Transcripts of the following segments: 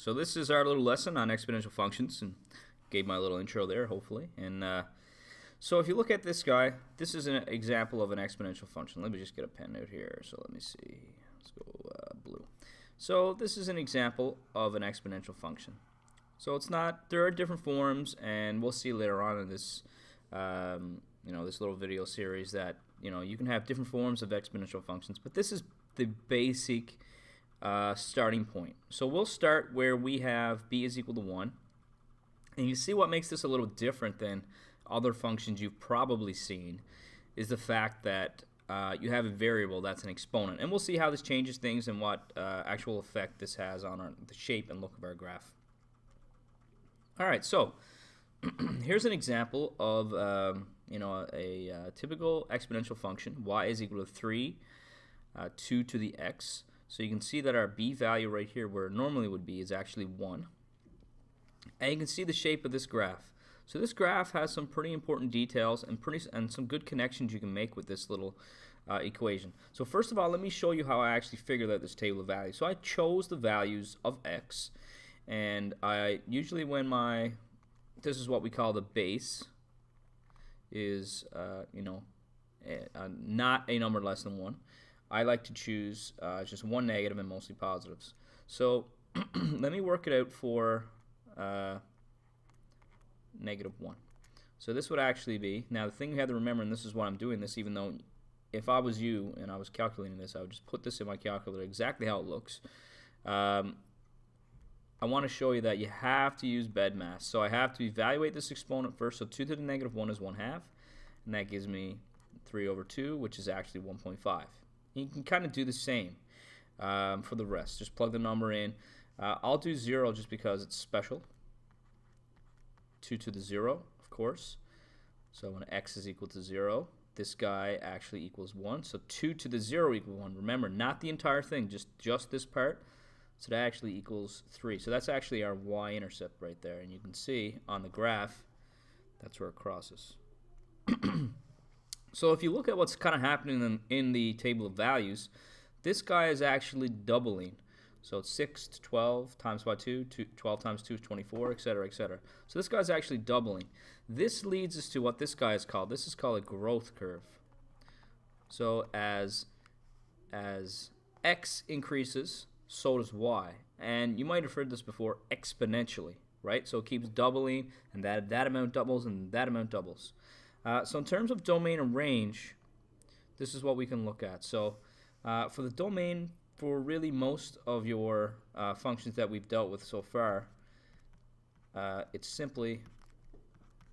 So this is our little lesson on exponential functions, and gave my little intro there, hopefully. And so if you look at this guy, this is an example of an exponential function. Let me just get a pen out here. So let me see. Let's go blue. So this is an example of an exponential function. So it's not. There are different forms, and we'll see later on in this, this little video series that you can have different forms of exponential functions. But this is the basic starting point. So we'll start where we have b is equal to 1. And you see what makes this a little different than other functions you've probably seen is the fact that you have a variable that's an exponent. And we'll see how this changes things and what actual effect this has on the shape and look of our graph. Alright, so here's an example of a typical exponential function. Y is equal to 3, 2 to the x. So you can see that our b value right here, where it normally would be, is actually 1. And you can see the shape of this graph. So this graph has some pretty important details and some good connections you can make with this little equation. So first of all, let me show you how I actually figured out this table of values. So I chose the values of x, and I usually this is what we call the base, is not a number less than 1. I like to choose just one negative and mostly positives. So let me work it out for negative 1. So this would actually be, now the thing you have to remember, and this is why I'm doing this, even though if I was you and I was calculating this, I would just put this in my calculator exactly how it looks. I want to show you that you have to use BEDMAS. So I have to evaluate this exponent first. So 2 to the negative 1 is 1/2, and that gives me 3 over 2, which is actually 1.5. You can kind of do the same for the rest. Just plug the number in. I'll do 0 just because it's special. 2 to the 0, of course. So when x is equal to 0, this guy actually equals 1. So 2 to the 0 equals 1. Remember, not the entire thing, just this part. So that actually equals 3. So that's actually our y-intercept right there. And you can see on the graph, that's where it crosses. So if you look at what's kind of happening in the table of values, this guy is actually doubling. So it's 6 to 12 times by 2, 12 times 2 is 24, etc., etc. So this guy's actually doubling. This leads us to what this guy is called. This is called a growth curve. So as x increases, so does y. And you might have heard this before, exponentially, right? So it keeps doubling, and that amount doubles, and that amount doubles. So in terms of domain and range, this is what we can look at. So for the domain, for really most of your functions that we've dealt with so far, it's simply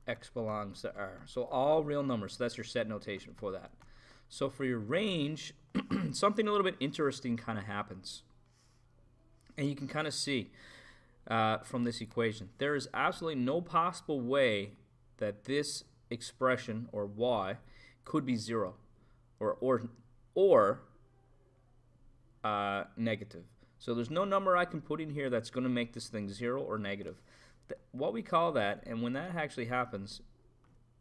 x belongs to r. So all real numbers. So that's your set notation for that. So for your range, something a little bit interesting kind of happens. And you can kind of see from this equation, there is absolutely no possible way that this expression, or y, could be 0 or negative. So there's no number I can put in here that's going to make this thing 0 or negative. What we call that, and when that actually happens,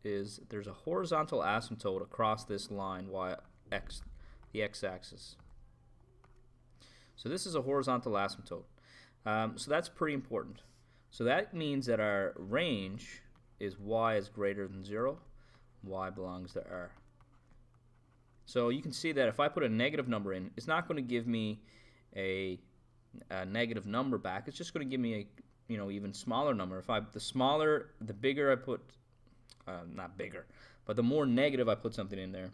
is there's a horizontal asymptote across this line, the x-axis. So this is a horizontal asymptote. So that's pretty important. So that means that our range is y is greater than 0, y belongs to r. So you can see that if I put a negative number in, it's not going to give me a negative number back. It's just going to give me a even smaller number. The bigger I put, not bigger, but the more negative I put something in there,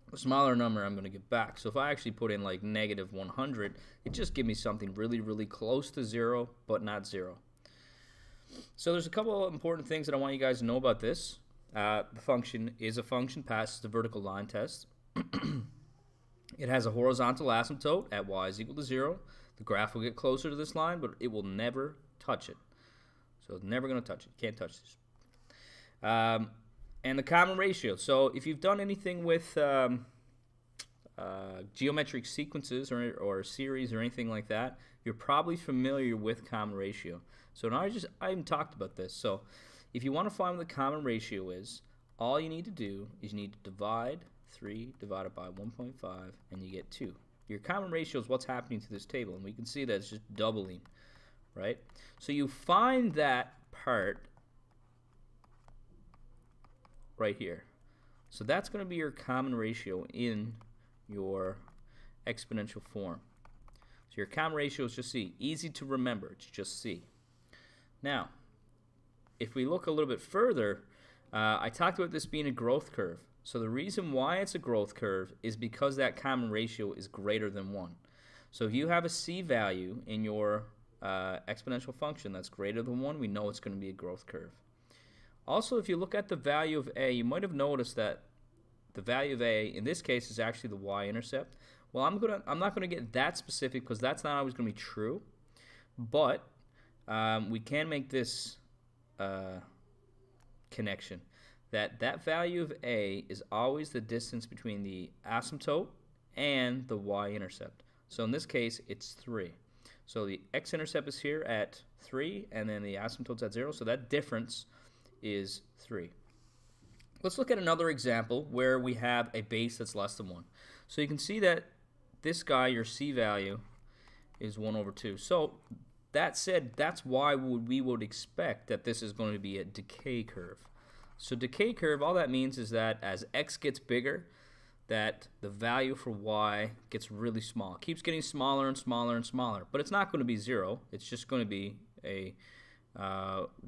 the smaller number I'm going to get back. So if I actually put in like negative 100, it just gives me something really, really close to 0, but not 0. So there's a couple of important things that I want you guys to know about this. The function is a function, passes the vertical line test. It has a horizontal asymptote at y is equal to 0. The graph will get closer to this line, but it will never touch it. So it's never going to touch it. Can't touch this. And the common ratio. So if you've done anything with geometric sequences or series or anything like that, you're probably familiar with common ratio. So now I even talked about this. So if you want to find what the common ratio is, all you need to do is you need to divide 3 divided by 1.5, and you get 2. Your common ratio is what's happening to this table, and we can see that it's just doubling right? So you find that part right here. So that's going to be your common ratio in your exponential form. So your common ratio is just C. Easy to remember. It's just C. Now, if we look a little bit further, I talked about this being a growth curve. So the reason why it's a growth curve is because that common ratio is greater than 1. So if you have a C value in your exponential function that's greater than 1, we know it's going to be a growth curve. Also, if you look at the value of A, you might have noticed that the value of A in this case is actually the y-intercept. Well, I'm not going to get that specific because that's not always going to be true, but we can make this connection that value of A is always the distance between the asymptote and the y-intercept. So in this case, it's 3. So the x-intercept is here at 3, and then the asymptote's at 0, so that difference is 3. Let's look at another example where we have a base that's less than 1. So you can see that this guy, your C value, is 1 over 2. So that said, that's why we would expect that this is going to be a decay curve. So decay curve, all that means is that as x gets bigger, that the value for y gets really small. It keeps getting smaller and smaller and smaller. But it's not going to be 0. It's just going to be a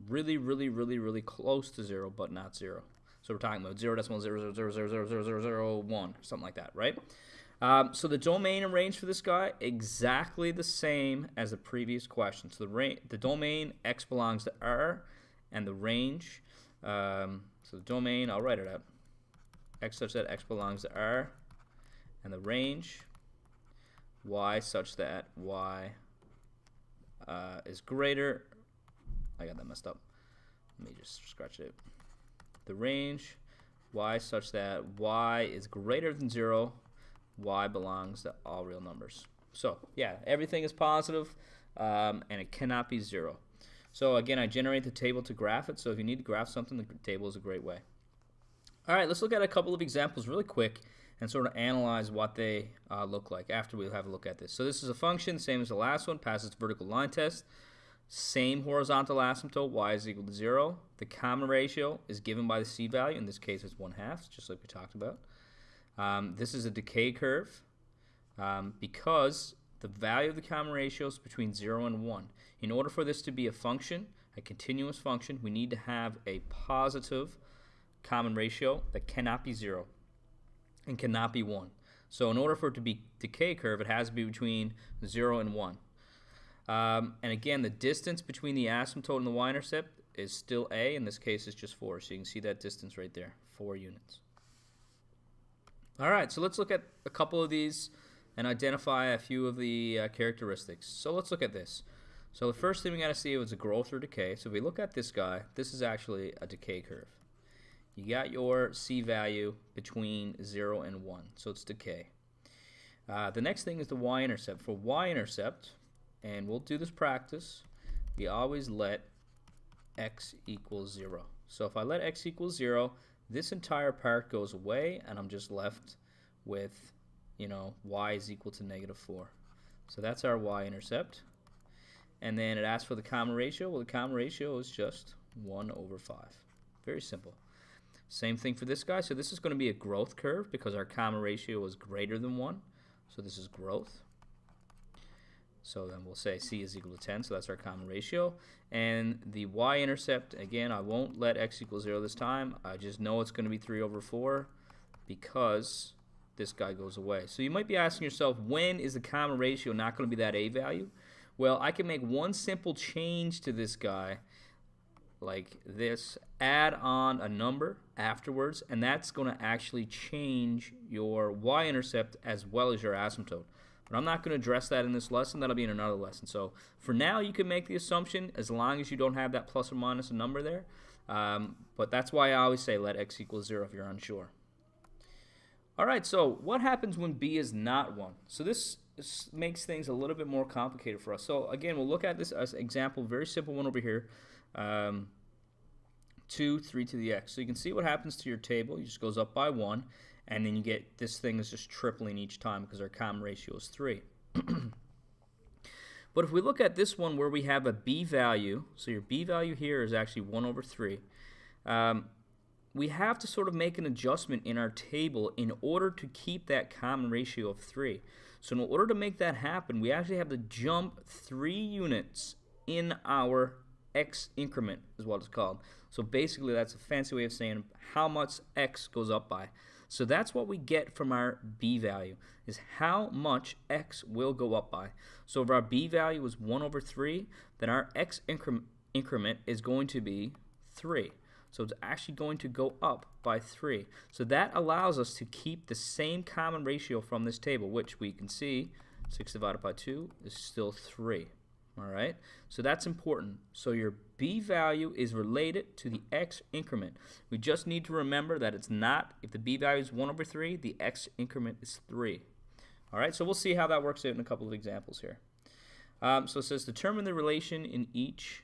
really close to 0, but not 0. So we're talking about 0.000000001, something like that, right? So the domain and range for this guy, exactly the same as the previous question. So the domain, x belongs to R, and the range, so the domain, I'll write it up, x such that x belongs to R, and the range, y such that y is greater, I got that messed up, let me just scratch it. The range, y such that y is greater than 0, y belongs to all real numbers. So yeah, everything is positive, and it cannot be 0. So again, I generate the table to graph it. So if you need to graph something, the table is a great way. All right, let's look at a couple of examples really quick and sort of analyze what they look like after we have a look at this. So this is a function, same as the last one, passes the vertical line test. Same horizontal asymptote, y is equal to 0. The common ratio is given by the C value. In this case, it's 1/2, just like we talked about. This is a decay curve because the value of the common ratio is between 0 and 1. In order for this to be a function, a continuous function, we need to have a positive common ratio that cannot be 0 and cannot be 1. So in order for it to be decay curve, it has to be between 0 and 1. And again, the distance between the asymptote and the y-intercept is still A. In this case, it's just 4. So you can see that distance right there, 4 units. All right, so let's look at a couple of these and identify a few of the characteristics. So let's look at this. So the first thing we got to see is a growth or decay. So if we look at this guy, this is actually a decay curve. You got your C value between 0 and 1, so it's decay. The next thing is the y-intercept. For y-intercept, and we'll do this practice, we always let x equal 0. So if I let x equal 0, this entire part goes away, and I'm just left with, y is equal to -4. So that's our y-intercept. And then it asks for the common ratio. Well, the common ratio is just 1 over 5. Very simple. Same thing for this guy. So this is going to be a growth curve because our common ratio is greater than 1. So this is growth. So then we'll say C is equal to 10, so that's our common ratio. And the y-intercept, again, I won't let x equal 0 this time. I just know it's going to be 3 over 4 because this guy goes away. So you might be asking yourself, when is the common ratio not going to be that A value? Well, I can make one simple change to this guy like this, add on a number afterwards, and that's going to actually change your y-intercept as well as your asymptote. But I'm not going to address that in this lesson. That'll be in another lesson. So for now, you can make the assumption as long as you don't have that plus or minus a number there. But that's why I always say let x equal 0 if you're unsure. All right, so what happens when b is not 1? So this makes things a little bit more complicated for us. So again, we'll look at this as an example, very simple one over here. 2, 3 to the x. So you can see what happens to your table. It just goes up by 1. And then you get this thing is just tripling each time because our common ratio is 3. But if we look at this one where we have a b value, so your b value here is actually 1 over 3, we have to sort of make an adjustment in our table in order to keep that common ratio of 3. So in order to make that happen, we actually have to jump 3 units in our x increment is what it's called. So basically that's a fancy way of saying how much x goes up by. So that's what we get from our b value, is how much x will go up by. So if our b value is 1 over 3, then our x increment is going to be 3. So it's actually going to go up by 3. So that allows us to keep the same common ratio from this table, which we can see 6 divided by 2 is still 3. All right, so that's important. So your b value is related to the x increment. We just need to remember that it's not, if the b value is 1 over 3, the x increment is 3. All right, so we'll see how that works out in a couple of examples here. So it says determine the relation in each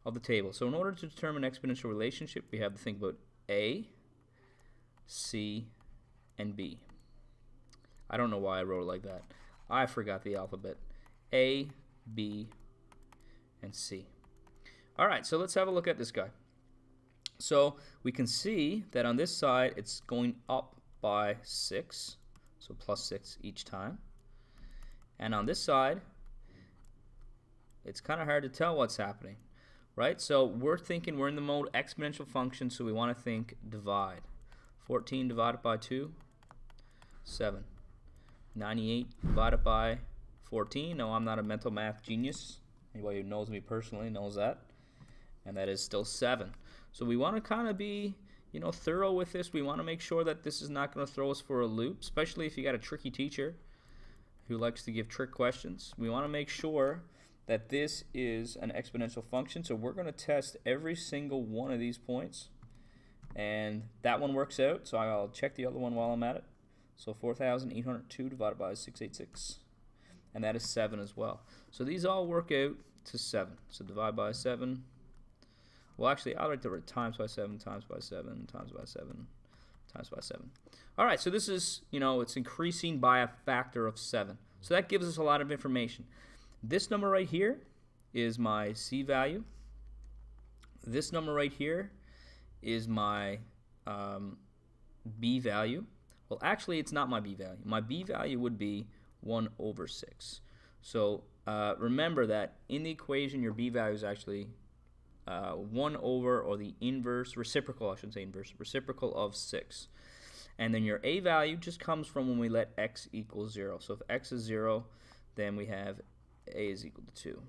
of the table. So in order to determine exponential relationship, we have to think about a, c, and b. I don't know why I wrote it like that. I forgot the alphabet. A, b, and c. All right, so let's have a look at this guy. So we can see that on this side it's going up by 6, so plus 6 each time. And on this side, it's kind of hard to tell what's happening, right? So we're thinking we're in the mode exponential function, so we want to think divide. 14 divided by 2, 7. 98 divided by 14. No, I'm not a mental math genius. Anybody who knows me personally knows that. And that is still 7. So we want to kind of be, thorough with this. We want to make sure that this is not going to throw us for a loop, especially if you got a tricky teacher who likes to give trick questions. We want to make sure that this is an exponential function. So we're going to test every single one of these points. And that one works out, so I'll check the other one while I'm at it. So 4,802 divided by 686. And that is 7 as well. So these all work out to 7. So divide by 7. Well, actually, I'll write the times by 7, times by 7, times by 7, times by 7. All right, so this is, it's increasing by a factor of 7. So that gives us a lot of information. This number right here is my c value. This number right here is my b value. Well, actually, it's not my b value. My b value would be 1 over 6. So remember that in the equation, your b value is actually 1 over, or the inverse, reciprocal, I shouldn't say inverse, reciprocal of 6. And then your a value just comes from when we let x equal 0. So if x is 0, then we have a is equal to 2.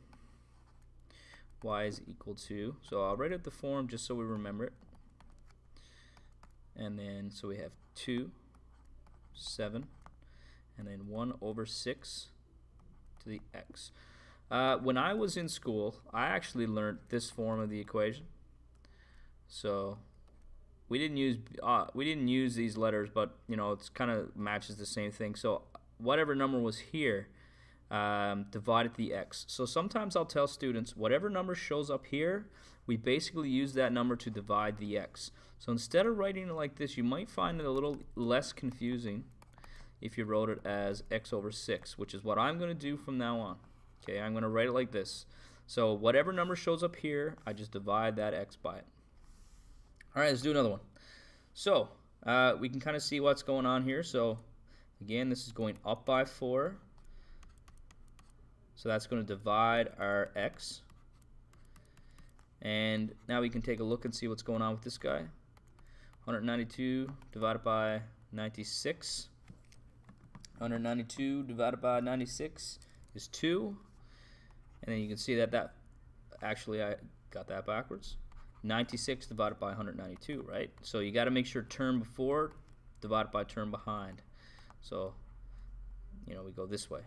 Y is equal to, so I'll write out the form just so we remember it. And then, so we have 2, 7, and then 1 over 6 to the x. When I was in school, I actually learned this form of the equation. So we didn't use these letters, but it's kind of matches the same thing. So whatever number was here, divided the x. So sometimes I'll tell students whatever number shows up here, we basically use that number to divide the x. So instead of writing it like this, you might find it a little less confusing if you wrote it as x over 6, which is what I'm going to do from now on. Okay, I'm going to write it like this. So whatever number shows up here, I just divide that x by it. All right, let's do another one. So we can kind of see what's going on here. So again, this is going up by 4. So that's going to divide our x. And now we can take a look and see what's going on with this guy. 192 divided by 96. 192 divided by 96 is 2. And then you can see that actually I got that backwards. 96 divided by 192, right? So you got to make sure term before divided by term behind. So, we go this way.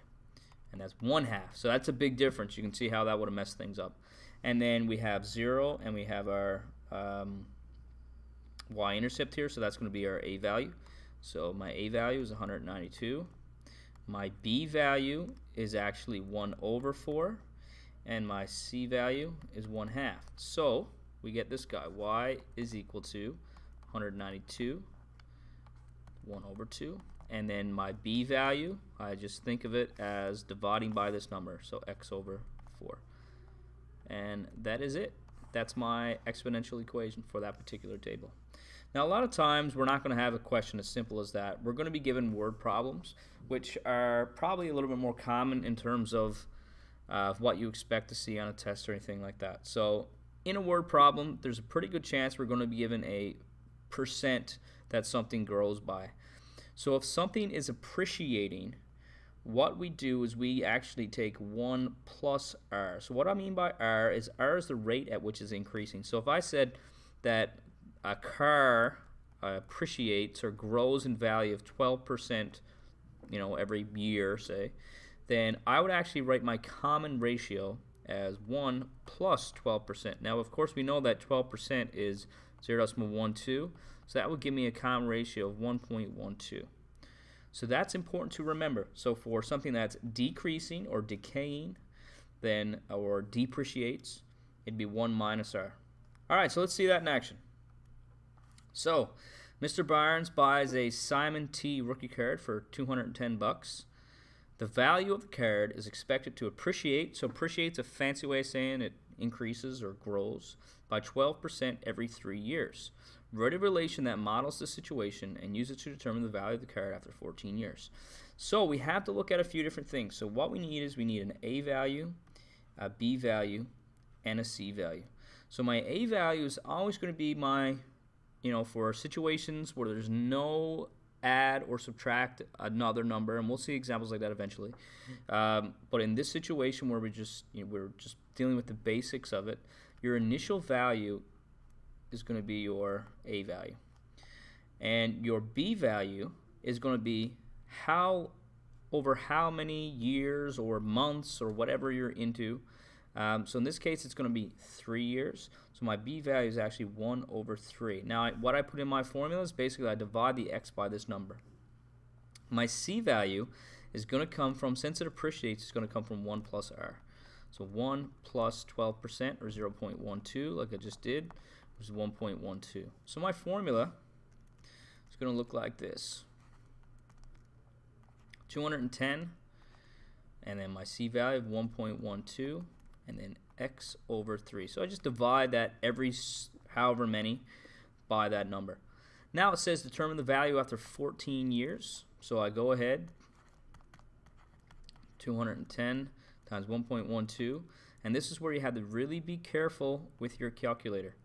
And that's 1/2. So that's a big difference. You can see how that would have messed things up. And then we have 0, and we have our y-intercept here. So that's going to be our a value. So my a value is 192. My b value is actually 1 over 4. And my c value is 1/2. So we get this guy. Y is equal to 192, 1 over 2. And then my b value, I just think of it as dividing by this number, so x over 4. And that is it. That's my exponential equation for that particular table. Now, a lot of times we're not going to have a question as simple as that. We're going to be given word problems, which are probably a little bit more common in terms of what you expect to see on a test or anything like that. So in a word problem, there's a pretty good chance we're going to be given a percent that something grows by. So if something is appreciating, what we do is we actually take 1 plus r. So what I mean by r is the rate at which it's increasing. So if I said that a car appreciates or grows in value of 12%, every year, say, then I would actually write my common ratio as 1 plus 12%. Now, of course, we know that 12% is 0.12, so that would give me a common ratio of 1.12. So that's important to remember. So for something that's decreasing or decaying, then or depreciates, it'd be 1 minus r. All right, so let's see that in action. So Mr. Barnes buys a Simon T rookie card for $210. The value of the card is expected to appreciate. So appreciate's a fancy way of saying it increases or grows by 12% every 3 years. Write a relation that models the situation and use it to determine the value of the card after 14 years. So we have to look at a few different things. So what we need is we need an A value, a B value, and a C value. So my A value is always going to be my, for situations where there's no add or subtract another number, and we'll see examples like that eventually. But in this situation where we're just dealing with the basics of it, your initial value is going to be your A value, and your B value is going to be over how many years or months or whatever you're into. So in this case, it's going to be 3 years. So my B value is actually 1 over 3. Now, what I put in my formula is basically I divide the x by this number. My C value is going to come from, since it appreciates, it's going to come from 1 plus r. So 1 plus 12%, or 0.12, like I just did, which is 1.12. So my formula is going to look like this. 210, and then my C value of 1.12, and then x over 3. So I just divide that every however many by that number. Now it says determine the value after 14 years. So I go ahead, 210 times 1.12, and this is where you have to really be careful with your calculator.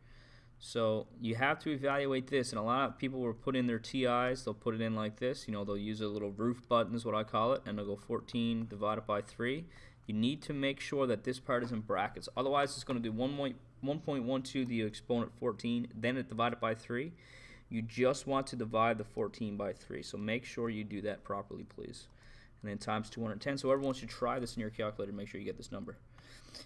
So you have to evaluate this, and a lot of people will put in their TIs, they'll put it in like this, they'll use a little roof button is what I call it, and they'll go 14 divided by 3. You need to make sure that this part is in brackets, otherwise it's going to do 1.12 the exponent 14, then it divided by 3. You just want to divide the 14 by 3, so make sure you do that properly, please. And then times 210, so everyone should try this in your calculator to make sure you get this number.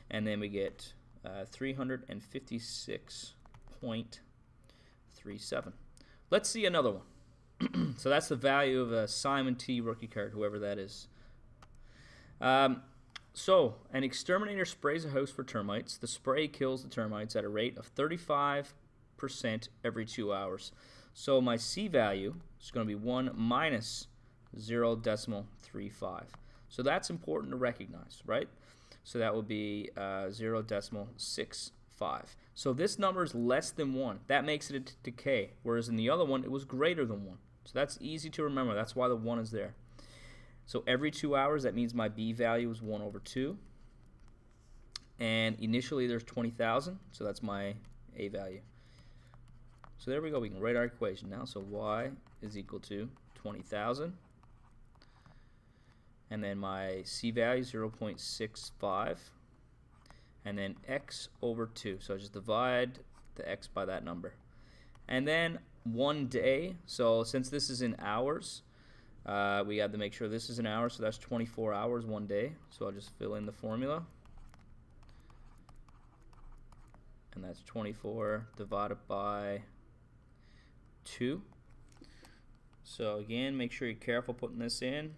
And then we get 356.37. Let's see another one. So that's the value of a Simon T rookie card, whoever that is. So an exterminator sprays a house for termites. The spray kills the termites at a rate of 35% every 2 hours. So my C value is going to be 1 minus 0.35. So that's important to recognize, right? So that will be 0.65. So this number is less than 1. That makes it a decay, whereas in the other one, it was greater than 1. So that's easy to remember. That's why the 1 is there. So every 2 hours, that means my B value is 1 over 2. And initially, there's 20,000, so that's my A value. So there we go. We can write our equation now. So y is equal to 20,000. And then my C value is 0.65. And then x over 2. So I just divide the x by that number. And then 1 day. So since this is in hours, we have to make sure this is an hour. So that's 24 hours, 1 day. So I'll just fill in the formula. And that's 24 divided by 2. So again, make sure you're careful putting this in.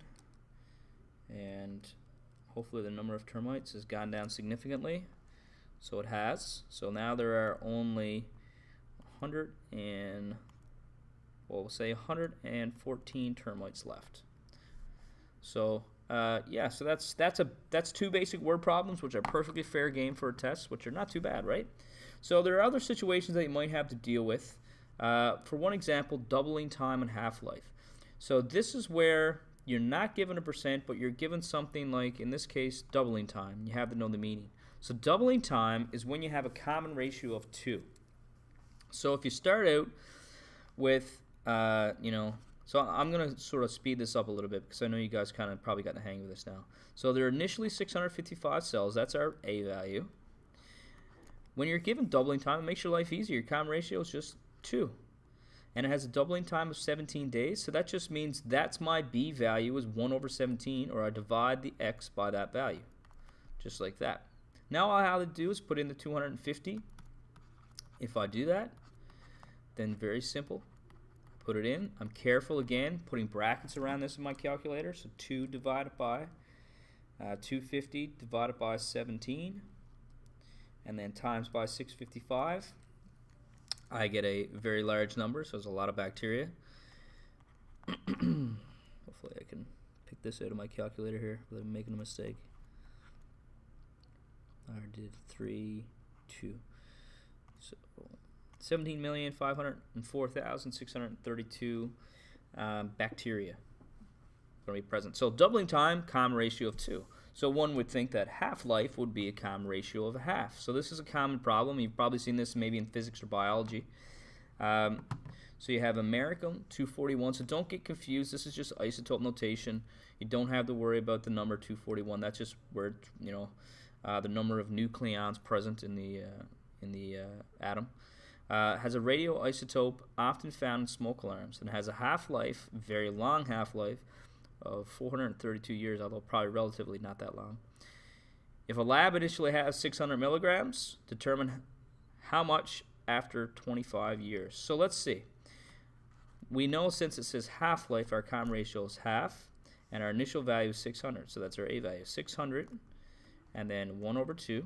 And hopefully the number of termites has gone down significantly. So it has. So now there are only 114 termites left. So yeah, so that's two basic word problems, which are perfectly fair game for a test, which are not too bad, right? So there are other situations that you might have to deal with. For one example, doubling time and half-life. So this is where you're not given a percent, but you're given something like, in this case, doubling time. You have to know the meaning. So doubling time is when you have a common ratio of 2. So if you start out with, so I'm going to sort of speed this up a little bit because I know you guys kind of probably got the hang of this now. So there are initially 655 cells. That's our A value. When you're given doubling time, it makes your life easier. Your common ratio is just 2. And it has a doubling time of 17 days. So that just means that's my B value is 1 over 17, or I divide the X by that value. Just like that. Now all I have to do is put in the 250. If I do that, then very simple. Put it in. I'm careful again, putting brackets around this in my calculator. So 2 divided by 250 divided by 17, and then times by 655. I get a very large number, so there's a lot of bacteria. Hopefully I can pick this out of my calculator here without making a mistake. I did 3, 2. So 17,504,632 bacteria going to be present. So doubling time, common ratio of 2. So one would think that half-life would be a common ratio of a half. So this is a common problem. You've probably seen this maybe in physics or biology. So you have americium 241. So don't get confused. This is just isotope notation. You don't have to worry about the number 241. That's just where the number of nucleons present in the atom. Has a radioisotope often found in smoke alarms, and has a half-life, very long half-life, of 432 years, although probably relatively not that long. If a lab initially has 600 milligrams, determine how much after 25 years. So let's see. We know since it says half-life, our common ratio is half, and our initial value is 600. So that's our A value, 600, and then 1 over 2.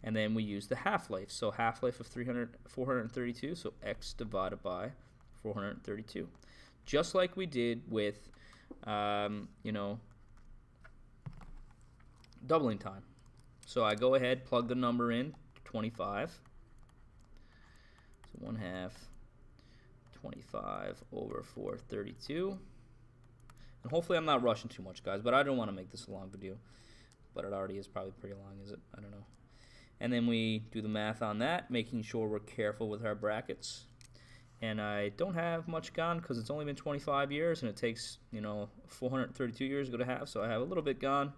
And then we use the half-life. So half-life of 432, so X divided by 432. Just like we did with, doubling time. So I go ahead, plug the number in, 25. So 1/2, 25 over 432. And hopefully I'm not rushing too much, guys, but I don't want to make this a long video. But it already is probably pretty long, is it? I don't know. And then we do the math on that, making sure we're careful with our brackets. And I don't have much gone because it's only been 25 years, and it takes 432 years to go to half, so I have a little bit gone.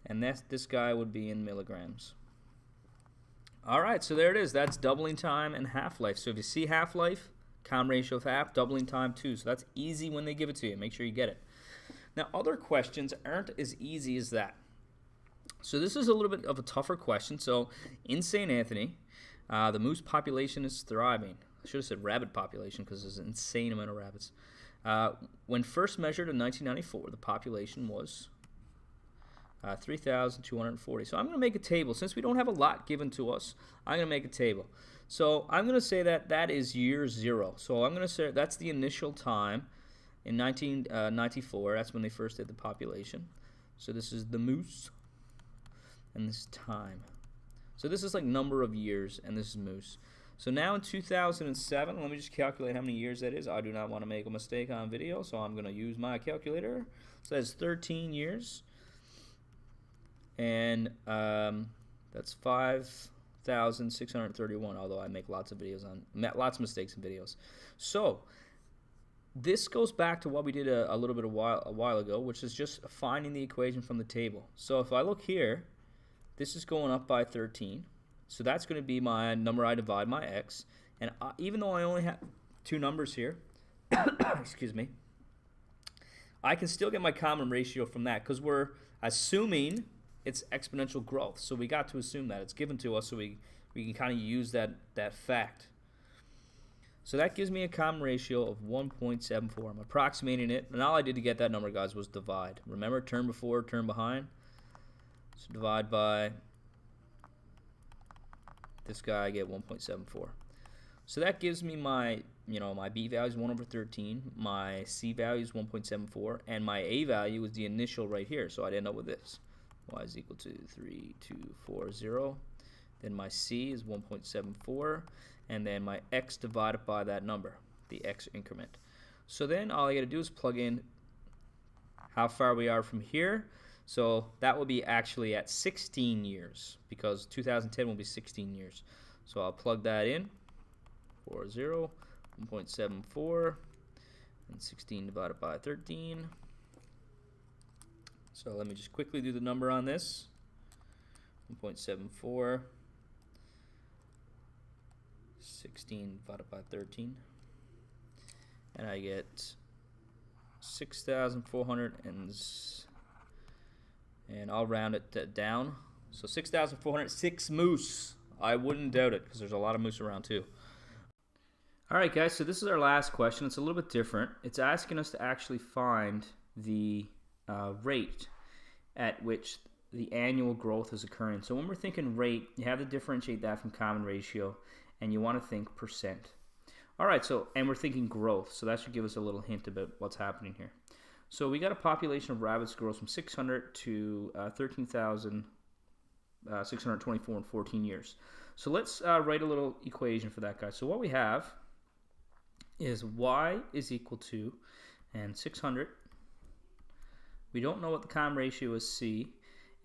And this guy would be in milligrams. All right, so there it is. That's doubling time and half-life. So if you see half-life, common ratio of half, doubling time 2. So that's easy when they give it to you. Make sure you get it. Now, other questions aren't as easy as that. So this is a little bit of a tougher question. So in St. Anthony, the moose population is thriving. I should have said rabbit population because there's an insane amount of rabbits. When first measured in 1994, the population was 3,240. So I'm going to make a table. Since we don't have a lot given to us, I'm going to make a table. So I'm going to say that is year 0. So I'm going to say that's the initial time in 1994. That's when they first did the population. So this is the moose, and this is time. So this is like number of years, and this is moose. So now in 2007, let me just calculate how many years that is. I do not want to make a mistake on video, so I'm going to use my calculator. So that's 13 years. And that's 5,631, although I make lots of mistakes in videos. So this goes back to what we did a while ago, which is just finding the equation from the table. So if I look here, this is going up by 13. So that's going to be my number I divide my x. And even though I only have 2 numbers here, excuse me, I can still get my common ratio from that because we're assuming it's exponential growth. So we got to assume that. It's given to us, so we can kind of use that fact. So that gives me a common ratio of 1.74. I'm approximating it. And all I did to get that number, guys, was divide. Remember, term before, term behind. So divide by this guy, I get 1.74. So that gives me my, my b value is 1 over 13, my c value is 1.74, and my a value is the initial right here. So I'd end up with this. Y is equal to 3240. Then my c is 1.74, and then my x divided by that number, the x increment. So then all I got to do is plug in how far we are from here. So that will be actually at 16 years, because 2010 will be 16 years. So I'll plug that in. 1.74, and 16 divided by 13. So let me just quickly do the number on this. 1.74, 16 divided by 13, and I get 6,400, and I'll round it down. So 6,406 moose. I wouldn't doubt it, because there's a lot of moose around too. Alright guys, so this is our last question. It's a little bit different. It's asking us to actually find the rate at which the annual growth is occurring. So when we're thinking rate, you have to differentiate that from common ratio, and you want to think percent. Alright, so, and we're thinking growth, so that should give us a little hint about what's happening here. So we got a population of rabbits grows from 600 to 13,624 in 14 years. So let's write a little equation for that guy. So what we have is y is equal to, and 600, we don't know what the common ratio is, c,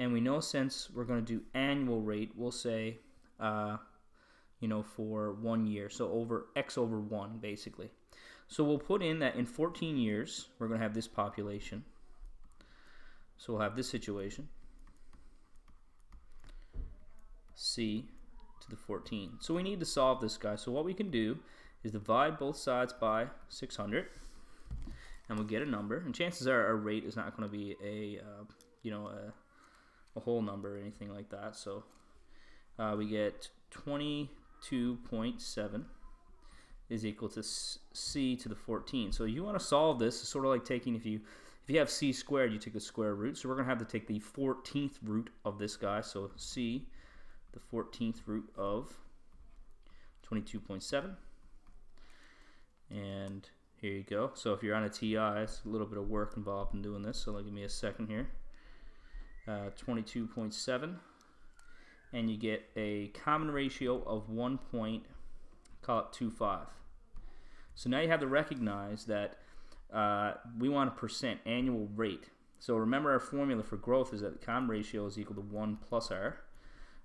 and we know since we're going to do annual rate, we'll say for 1 year, so over x over 1 basically. So we'll put in that in 14 years we're going to have this population, so we'll have this situation, c to the 14. So we need to solve this guy. So what we can do is divide both sides by 600, and we'll get a number. And chances are our rate is not going to be a whole number or anything like that. So we get 22.7 is equal to c to the 14. So you want to solve this. It's sort of like taking, if you have c squared, you take the square root. So we're going to have to take the 14th root of this guy. So c, the 14th root of 22.7. And here you go. So if you're on a TI, it's a little bit of work involved in doing this, so give me a second here. 22.7, and you get a common ratio of 1.25. So now you have to recognize that we want a percent annual rate. So remember, our formula for growth is that the common ratio is equal to 1 plus r.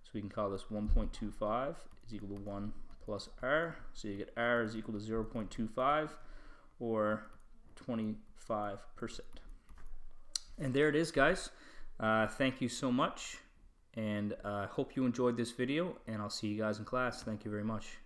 So we can call this 1.25 is equal to 1 plus r. So you get r is equal to 0.25, or 25%. And there it is, guys. Thank you so much, and I hope you enjoyed this video, and I'll see you guys in class. Thank you very much.